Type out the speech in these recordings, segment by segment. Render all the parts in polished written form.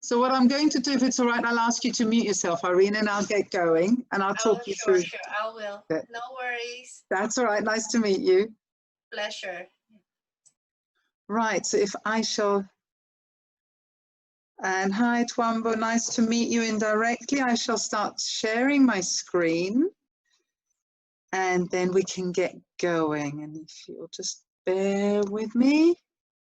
So what I'm going to do, if it's all right, I'll ask you to mute yourself, Irene, and I'll get going and I'll talk you through. Sure, I will. No worries. That's all right. Nice to meet you. Pleasure. Right, so if I shall, and hi Twambo, nice to meet you indirectly. I shall start sharing my screen and then we can get going. And if you'll just bear with me,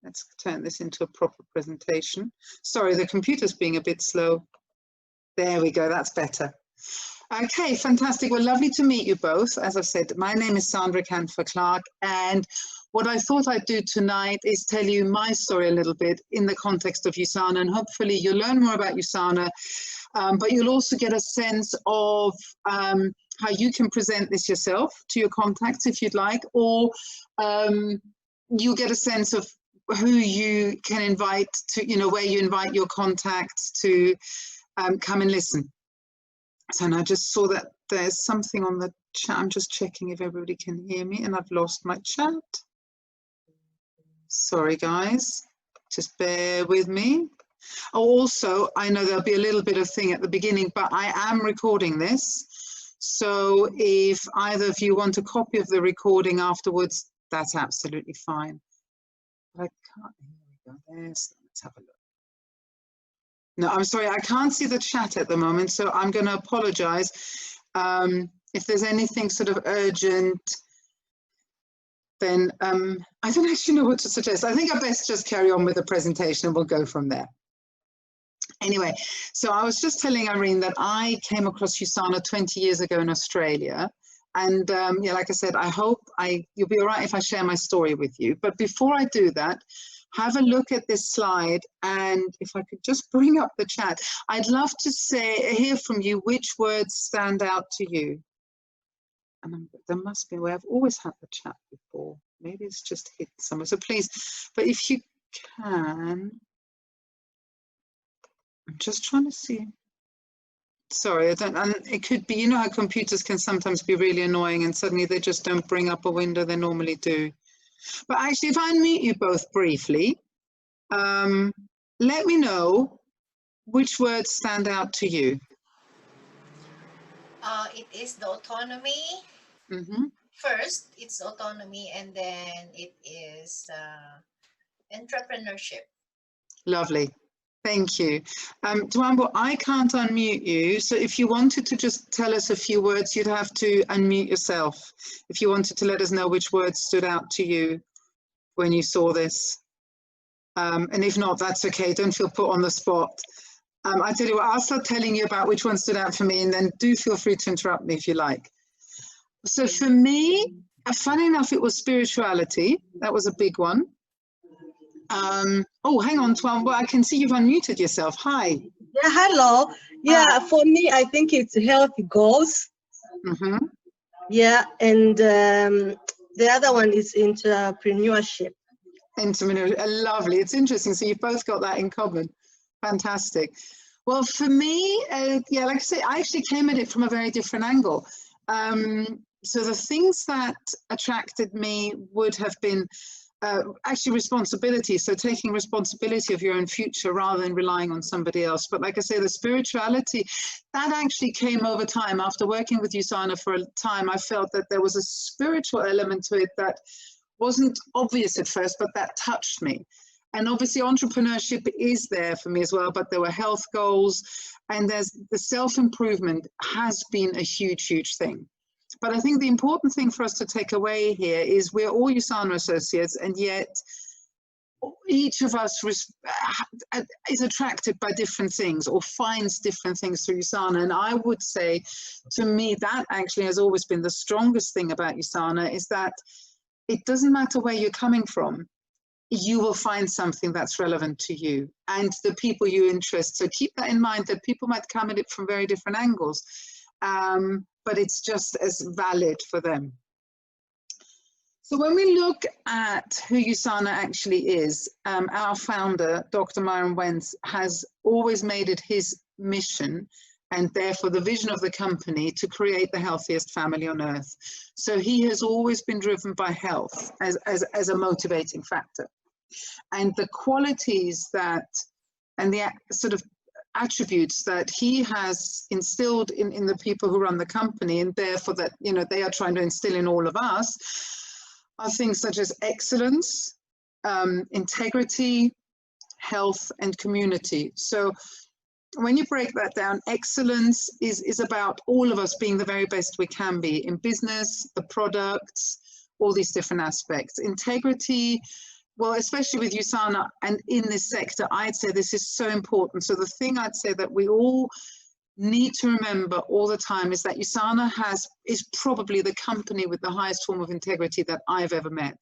let's turn this into a proper presentation. Sorry, the computer's being a bit slow. There we go, that's better. Okay, fantastic. Well, lovely to meet you both. As I said, my name is Sandra Kanfer Clarke, and what I thought I'd do tonight is tell you my story a little bit in the context of USANA, and hopefully you'll learn more about USANA, but you'll also get a sense of how you can present this yourself to your contacts if you'd like, or you'll get a sense of who you can invite to, you know, where you invite your contacts to come and listen. So now I just saw that there's something on the chat. I'm just checking if everybody can hear me, and I've lost my chat. Sorry, guys, just bear with me. Oh, also, I know there'll be a little bit of thing at the beginning, but I am recording this. So if either of you want a copy of the recording afterwards, that's absolutely fine. But I can't, here we go, let's have a look. No, I'm sorry, I can't see the chat at the moment, so I'm going to apologize. If there's anything sort of urgent, then I don't actually know what to suggest. I think I best just carry on with the presentation and we'll go from there. Anyway, so I was just telling Irene that I came across USANA 20 years ago in Australia. And yeah, like I said, I hope you'll be all right if I share my story with you. But before I do that, have a look at this slide, and if I could just bring up the chat, I'd love to hear from you which words stand out to you. And there must be a way. I've always had the chat before. Maybe it's just hidden somewhere. So please, but if you can, I'm just trying to see. Sorry, I don't, and it could be, you know how computers can sometimes be really annoying and suddenly they just don't bring up a window they normally do. But actually, if I unmute you both briefly, let me know which words stand out to you. It is the autonomy. Mm-hmm. First, it's autonomy, and then it is entrepreneurship. Lovely. Thank you. Twambo, I can't unmute you, so if you wanted to just tell us a few words, you'd have to unmute yourself. If you wanted to let us know which words stood out to you when you saw this. And if not, that's okay, don't feel put on the spot. I tell you what, I'll start telling you about which one stood out for me, and then do feel free to interrupt me if you like. So for me, funny enough, it was spirituality. That was a big one. Oh, hang on, Twambo, I can see you've unmuted yourself. Hi. Yeah, hello. Yeah, for me, I think it's healthy goals. Mm-hmm. Yeah, and the other one is entrepreneurship. Lovely. It's interesting. So you've both got that in common. Fantastic. Well, for me, yeah, like I say, I actually came at it from a very different angle. So the things that attracted me would have been actually responsibility. So taking responsibility of your own future rather than relying on somebody else. But like I say, the spirituality, that actually came over time. After working with USANA for a time, I felt that there was a spiritual element to it that wasn't obvious at first, but that touched me. And obviously entrepreneurship is there for me as well, but there were health goals, and there's the self-improvement has been a huge, huge thing. But I think the important thing for us to take away here is we're all USANA associates, and yet each of us is attracted by different things or finds different things through USANA. And I would say, to me, that actually has always been the strongest thing about USANA, is that it doesn't matter where you're coming from, you will find something that's relevant to you and the people you interest. So keep that in mind, that people might come at it from very different angles, but it's just as valid for them. So when we look at who USANA actually is, our founder, Dr. Myron Wentz, has always made it his mission, and therefore the vision of the company, to create the healthiest family on earth. So he has always been driven by health as a motivating factor. And the qualities that, and the sort of attributes that he has instilled in the people who run the company, and therefore that, you know, they are trying to instill in all of us, are things such as excellence, integrity, health, and community. So when you break that down, excellence is about all of us being the very best we can be in business, the products, all these different aspects. Integrity, well, especially with USANA and in this sector, I'd say this is so important. So the thing I'd say that we all need to remember all the time is that USANA is probably the company with the highest form of integrity that I've ever met.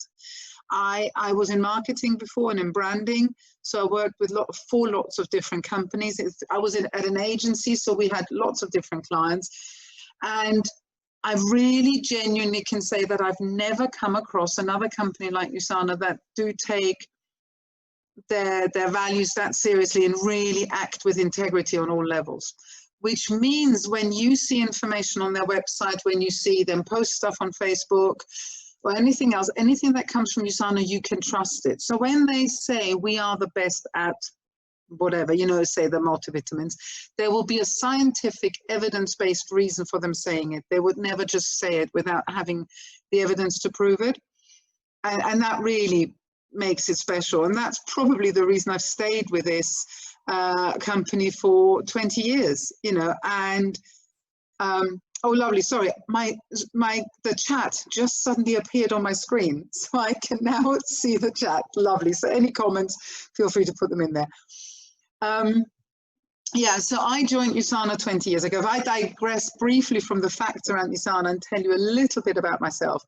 I was in marketing before and in branding, so I worked with for lots of different companies. I was at an agency, so we had lots of different clients, and I really genuinely can say that I've never come across another company like USANA that do take their values that seriously and really act with integrity on all levels. Which means when you see information on their website, when you see them post stuff on Facebook, or anything else, anything that comes from USANA, you can trust it. So when they say we are the best at whatever, you know, say the multivitamins, there will be a scientific evidence-based reason for them saying it. They would never just say it without having the evidence to prove it. And that really makes it special. And that's probably the reason I've stayed with this company for 20 years, you know, and oh, lovely. Sorry, the chat just suddenly appeared on my screen, so I can now see the chat. Lovely. So any comments, feel free to put them in there. Yeah, so I joined USANA 20 years ago. If I digress briefly from the facts around USANA and tell you a little bit about myself,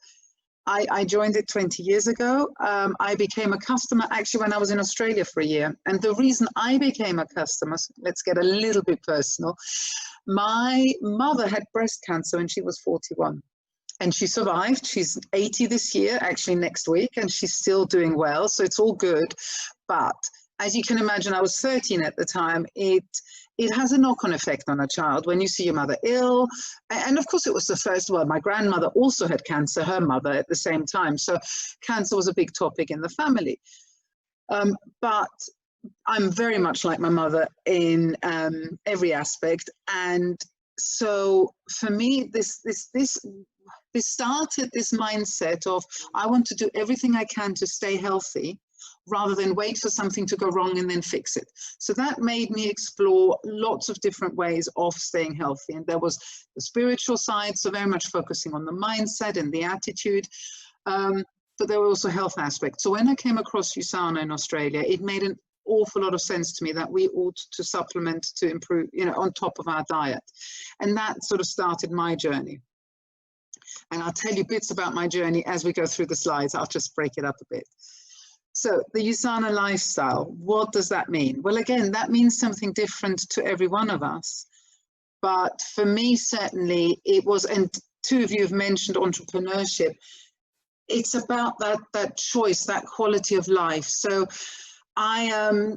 I joined it 20 years ago. I became a customer actually when I was in Australia for a year. And the reason I became a customer, so let's get a little bit personal. My mother had breast cancer when she was 41 and she survived. She's 80 this year, actually next week, and she's still doing well. So it's all good. But as you can imagine, I was 13 at the time. It has a knock-on effect on a child when you see your mother ill. And of course, it was the first one. My grandmother also had cancer, her mother at the same time. So cancer was a big topic in the family. But I'm very much like my mother in every aspect. And so for me, this started this mindset of I want to do everything I can to stay healthy, rather than wait for something to go wrong and then fix it. So that made me explore lots of different ways of staying healthy. And there was the spiritual side, so very much focusing on the mindset and the attitude, but there were also health aspects. So when I came across USANA in Australia, it made an awful lot of sense to me that we ought to supplement to improve, you know, on top of our diet. And that sort of started my journey. And I'll tell you bits about my journey as we go through the slides. I'll just break it up a bit. So the USANA lifestyle, what does that mean? Well, again, that means something different to every one of us. But for me, certainly it was, and two of you have mentioned entrepreneurship. It's about that choice, that quality of life. So I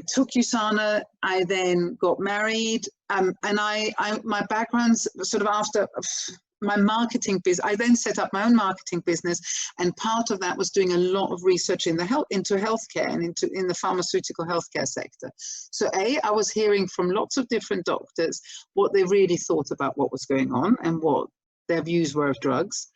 took USANA, I then got married, and my background's sort of after my marketing business. I then set up my own marketing business, and part of that was doing a lot of research into healthcare and in the pharmaceutical healthcare sector. So I was hearing from lots of different doctors what they really thought about what was going on and what their views were of drugs.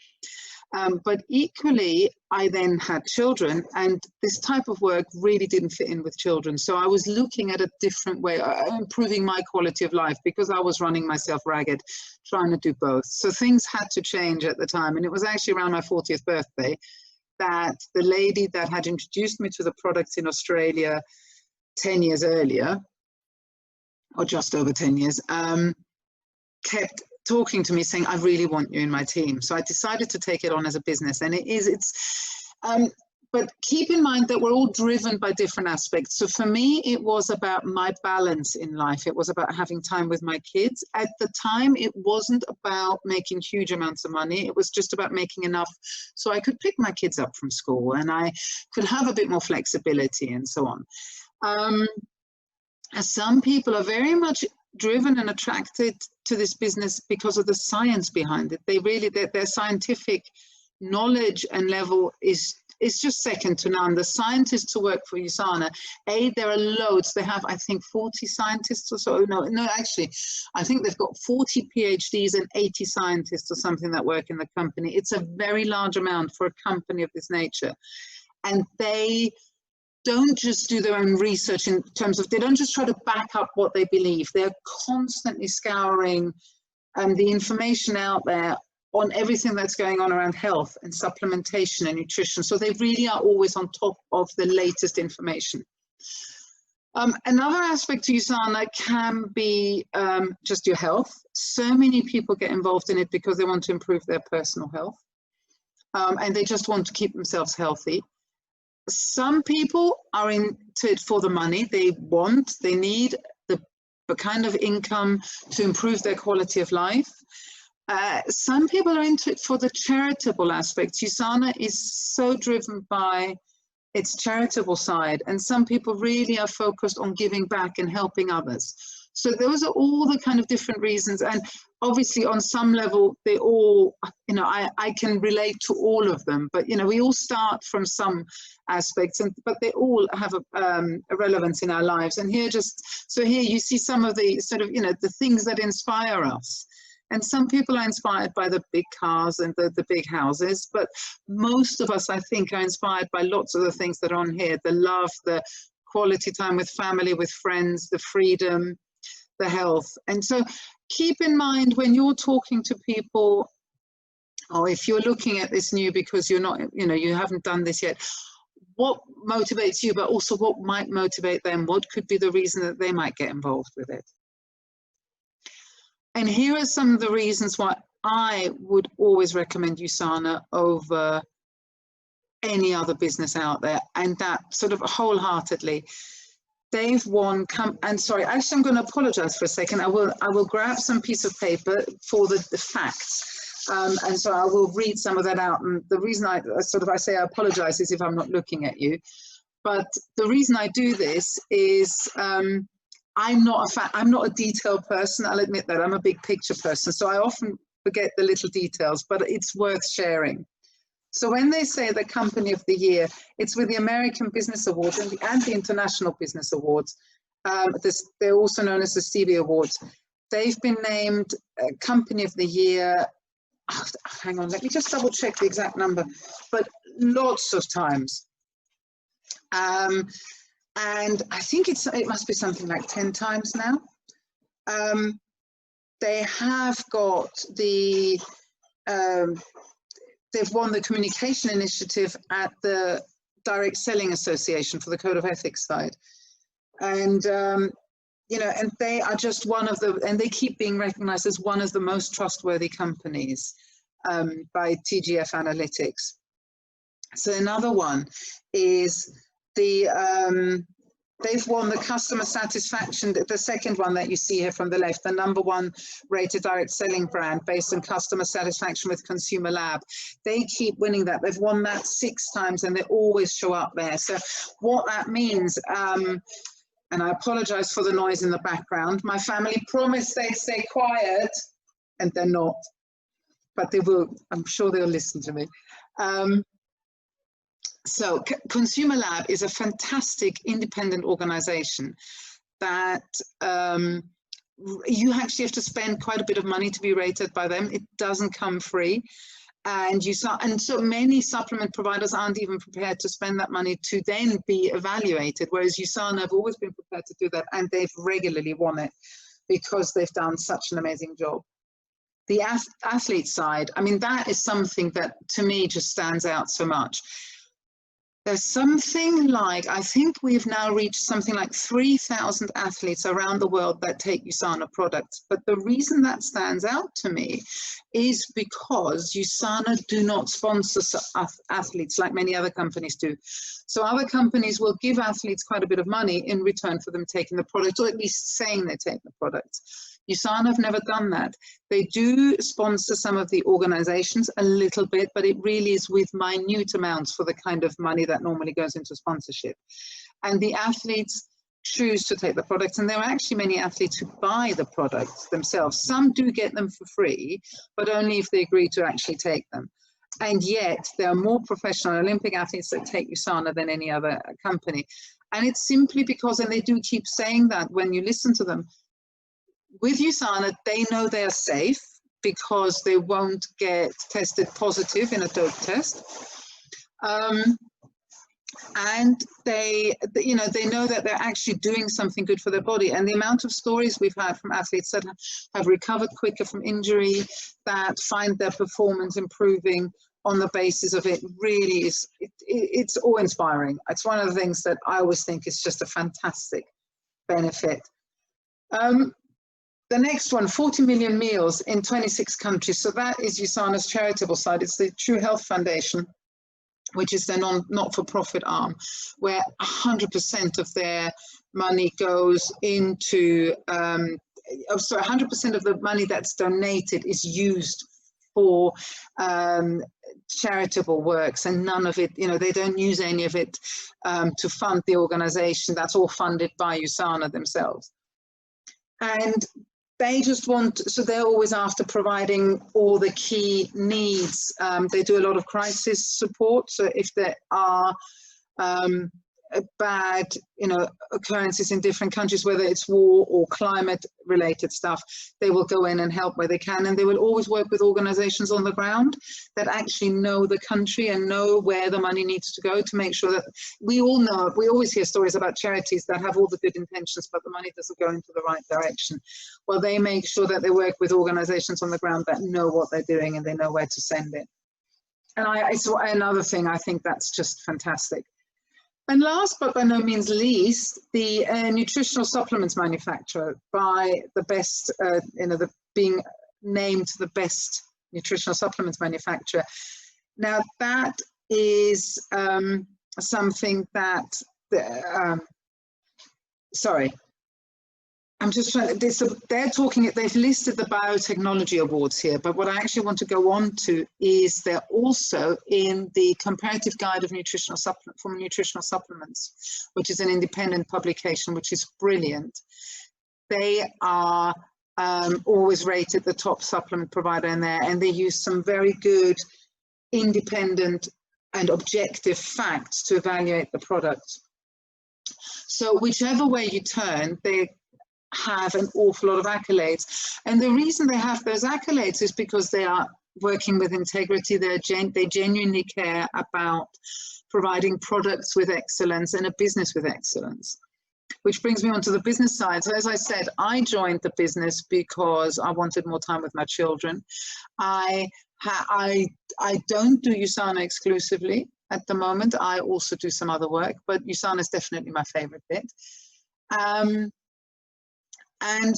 But equally, I then had children, and this type of work really didn't fit in with children. So I was looking at a different way, improving my quality of life, because I was running myself ragged, trying to do both. So things had to change at the time. And it was actually around my 40th birthday that the lady that had introduced me to the products in Australia 10 years earlier, or just over 10 years, kept talking to me saying, I really want you in my team. So I decided to take it on as a business, and but keep in mind that we're all driven by different aspects. So for me, it was about my balance in life. It was about having time with my kids. At the time, it wasn't about making huge amounts of money. It was just about making enough so I could pick my kids up from school and I could have a bit more flexibility and so on. Some people are very much driven and attracted to this business because of the science behind it. They really, their scientific knowledge and level is it's just second to none. The scientists who work for USANA, there are loads. They have, I think, 40 scientists or so. No, actually, I think they've got 40 PhDs and 80 scientists or something that work in the company. It's a very large amount for a company of this nature. And they don't just do their own research in terms of, they don't just try to back up what they believe. They're constantly scouring the information out there on everything that's going on around health and supplementation and nutrition. So they really are always on top of the latest information. Another aspect to USANA can be just your health. So many people get involved in it because they want to improve their personal health, and they just want to keep themselves healthy. Some people are into it for the money. They need the kind of income to improve their quality of life. Some people are into it for the charitable aspects. USANA is so driven by its charitable side, and some people really are focused on giving back and helping others. So those are all the kind of different reasons, and obviously on some level they all, you know, I can relate to all of them, but you know, we all start from some aspects, but they all have a relevance in our lives. And here you see some of the sort of, you know, the things that inspire us. And some people are inspired by the big cars and the big houses, but most of us, I think, are inspired by lots of the things that are on here: the love, the quality time with family, with friends, the freedom, the health. And so keep in mind when you're talking to people, or if you're looking at this new because you're not, you know, you haven't done this yet, what motivates you, but also what might motivate them? What could be the reason that they might get involved with it? And here are some of the reasons why I would always recommend USANA over any other business out there, and that sort of wholeheartedly. They've won, and sorry, actually I'm going to apologize for a second. I will grab some piece of paper for the facts. And so I will read some of that out. And the reason I say I apologize is if I'm not looking at you. But the reason I do this is I'm not a detailed person. I'll admit that. I'm a big picture person. So I often forget the little details, but it's worth sharing. So when they say the Company of the Year, it's with the American Business Awards and the International Business Awards. They're also known as the Stevie Awards. They've been named Company of the Year. Oh, hang on, let me just double check the exact number, but lots of times. And I think it must be something like 10 times now. They have got the, they've won the communication initiative at the Direct Selling Association for the Code of Ethics side. And, you know, and they are just one of the, and they keep being recognized as one of the most trustworthy companies by TGF Analytics. So another one is the, they've won the customer satisfaction, the second one that you see here from the left, the #1 rated direct selling brand based on customer satisfaction with Consumer Lab. They keep winning that. They've won that 6 times and they always show up there. So what that means, and I apologize for the noise in the background. My family promised they'd stay quiet and they're not, but they will, I'm sure they'll listen to me. So Consumer Lab is a fantastic independent organization that you actually have to spend quite a bit of money to be rated by them. It doesn't come free. And so many supplement providers aren't even prepared to spend that money to then be evaluated, whereas USANA have always been prepared to do that, and they've regularly won it because they've done such an amazing job. The athlete side, I mean, that is something that to me just stands out so much. There's something like, I think we've now reached something like 3,000 athletes around the world that take USANA products. But the reason that stands out to me is because USANA do not sponsor athletes like many other companies do. So other companies will give athletes quite a bit of money in return for them taking the product, or at least saying they take the product. USANA have never done that. They do sponsor some of the organizations a little bit, but it really is with minute amounts for the kind of money that normally goes into sponsorship. And the athletes choose to take the products, and there are actually many athletes who buy the products themselves. Some do get them for free, but only if they agree to actually take them. And yet there are more professional Olympic athletes that take USANA than any other company. And it's simply because, and they do keep saying that when you listen to them, with USANA, they know they're safe because they won't get tested positive in a dope test. And they know that they're actually doing something good for their body. And the amount of stories we've had from athletes that have recovered quicker from injury, that find their performance improving on the basis of it, really is, it's awe-inspiring. It's one of the things that I always think is just a fantastic benefit. The next one, 40 million meals in 26 countries. So that is USANA's charitable side. It's the True Health Foundation, which is their not-for-profit arm, where 100% of their money goes into, 100% of the money that's donated is used for charitable works, and none of it, they don't use any of it to fund the organization. That's all funded by USANA themselves. And they just want, so they're always after providing all the key needs. They do a lot of crisis support. So if there are bad, occurrences in different countries, whether it's war or climate related stuff, they will go in and help where they can. And they will always work with organizations on the ground that actually know the country and know where the money needs to go, to make sure that we all know, we always hear stories about charities that have all the good intentions, but the money doesn't go into the right direction. Well, they make sure that they work with organizations on the ground that know what they're doing and they know where to send it. And it's another thing, I think that's just fantastic. And last but by no means least, the nutritional supplements manufacturer, by the best, being named the best nutritional supplements manufacturer. Now that is something that, I'm just trying to, they're talking, they've listed the biotechnology awards here, but what I actually want to go on to is they're also in the comparative guide of nutritional supplements, which is an independent publication, which is brilliant. They are always rated the top supplement provider in there, and they use some very good independent and objective facts to evaluate the product. So whichever way you turn, they have an awful lot of accolades. And the reason they have those accolades is because they are working with integrity. They genuinely care about providing products with excellence and a business with excellence. Which brings me on to the business side. So as I said, I joined the business because I wanted more time with my children. I don't do USANA exclusively at the moment. I also do some other work, but USANA is definitely my favorite bit. And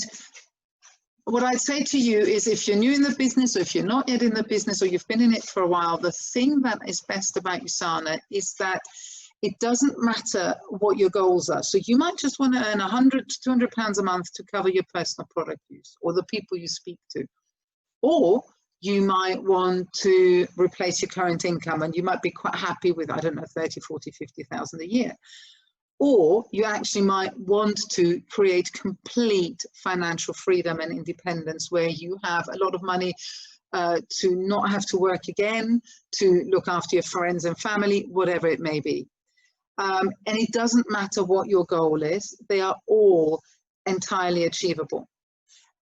what I'd say to you is, if you're new in the business, or if you're not yet in the business, or you've been in it for a while, the thing that is best about USANA is that it doesn't matter what your goals are. So you might just want to earn 100 to 200 pounds a month to cover your personal product use or the people you speak to. Or you might want to replace your current income, and you might be quite happy with, I don't know, 30, 40, 50,000 a year. Or you actually might want to create complete financial freedom and independence, where you have a lot of money to not have to work again, to look after your friends and family, whatever it may be. And it doesn't matter what your goal is, they are all entirely achievable.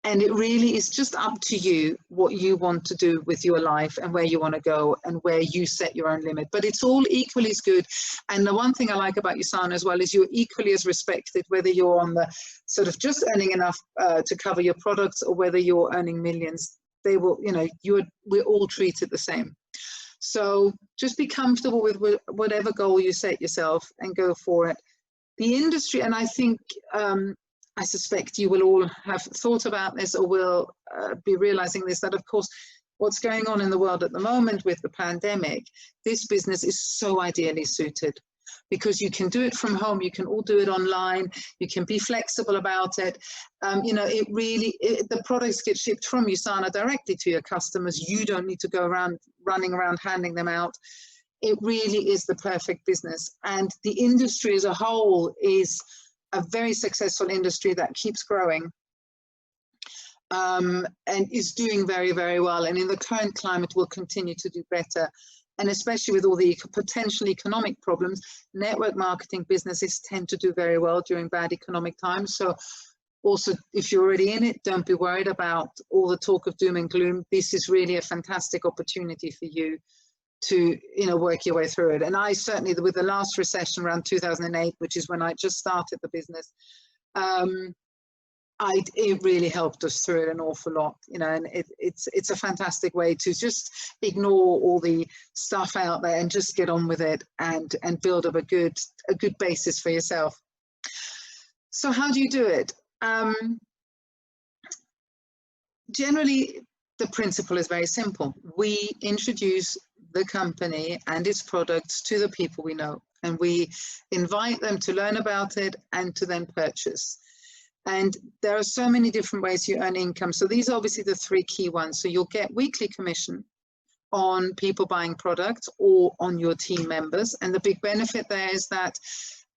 And it really is just up to you what you want to do with your life and where you want to go and where you set your own limit. But it's all equally as good. And the one thing I like about USANA as well is you're equally as respected, whether you're on the sort of just earning enough to cover your products or whether you're earning millions. They will, we're all treated the same. So just be comfortable with whatever goal you set yourself and go for it. The industry, and I think, I suspect you will all have thought about this or will be realizing this, that of course, what's going on in the world at the moment with the pandemic, this business is so ideally suited because you can do it from home, you can all do it online, you can be flexible about it. It really, the products get shipped from USANA directly to your customers. You don't need to go around running around handing them out. It really is the perfect business. And the industry as a whole is a very successful industry that keeps growing. and is doing very, very well. And in the current climate will continue to do better. And especially with all the potential economic problems, network marketing businesses tend to do very well during bad economic times. So also, if you're already in it, don't be worried about all the talk of doom and gloom. This is really a fantastic opportunity for you to, you know, work your way through it. And I certainly, with the last recession around 2008, which is when I just started the business, it really helped us through it an awful lot, you know, and it's a fantastic way to just ignore all the stuff out there and just get on with it and build up a good basis for yourself. So how do you do it? Generally, the principle is very simple. We introduce the company and its products to the people we know, and we invite them to learn about it and to then purchase. And there are so many different ways you earn income. So these are obviously the three key ones. So you'll get weekly commission on people buying products or on your team members. And the big benefit there is that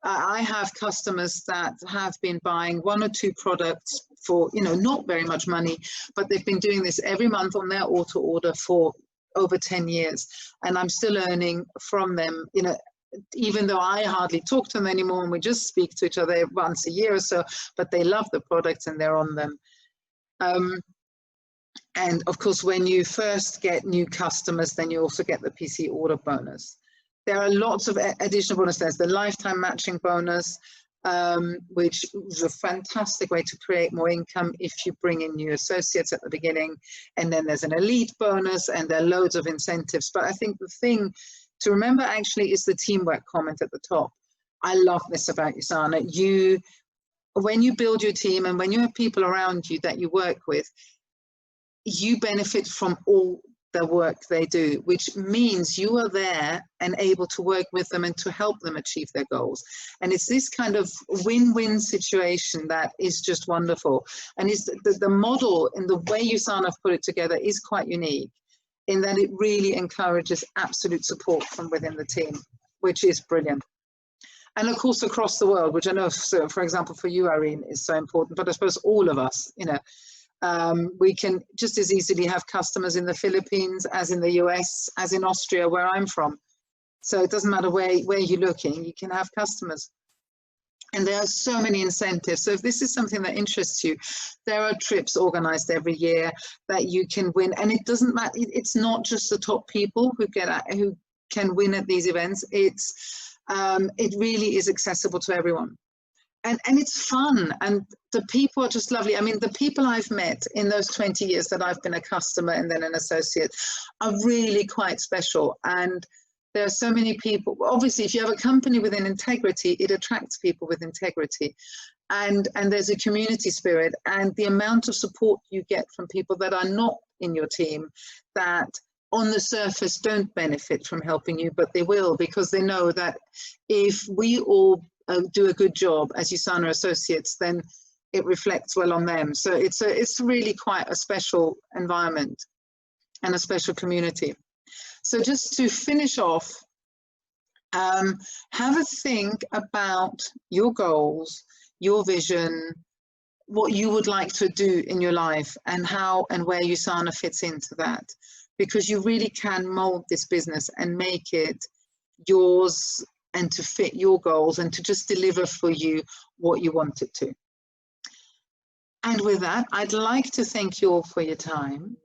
I have customers that have been buying 1 or 2 products for, you know, not very much money, but they've been doing this every month on their auto order for over 10 years. And I'm still earning from them, you know, even though I hardly talk to them anymore and we just speak to each other once a year or so, but they love the products and they're on them. And of course, when you first get new customers, then you also get the PC order bonus. There are lots of additional bonuses. There's the lifetime matching bonus, which is a fantastic way to create more income if you bring in new associates at the beginning. And then there's an elite bonus and there are loads of incentives. But I think the thing to remember actually is the teamwork comment at the top. I love this about USANA. When you build your team and when you have people around you that you work with, you benefit from all the work they do, which means you are there and able to work with them and to help them achieve their goals. And it's this kind of win-win situation that is just wonderful. And is the model and the way USANA have put it together is quite unique, in that it really encourages absolute support from within the team, which is brilliant. And of course, across the world, which I know, so for example, for you, Irene, is so important, but I suppose all of us, you know, we can just as easily have customers in the Philippines, as in the US, as in Austria, where I'm from. So it doesn't matter where you're looking, you can have customers. And there are so many incentives. So if this is something that interests you, there are trips organized every year that you can win. And it doesn't matter, it's not just the top people who can win at these events. It really is accessible to everyone. And it's fun, and the people are just lovely. I mean, the people I've met in those 20 years that I've been a customer and then an associate are really quite special. And there are so many people. Obviously, if you have a company with an integrity, it attracts people with integrity. And there's a community spirit, and the amount of support you get from people that are not in your team, that on the surface don't benefit from helping you, but they will, because they know that if we all do a good job as USANA associates, then it reflects well on them. So it's really quite a special environment and a special community. So just to finish off, have a think about your goals, your vision, what you would like to do in your life, and how and where USANA fits into that, because you really can mold this business and make it yours and to fit your goals and to just deliver for you what you want it to. And with that, I'd like to thank you all for your time.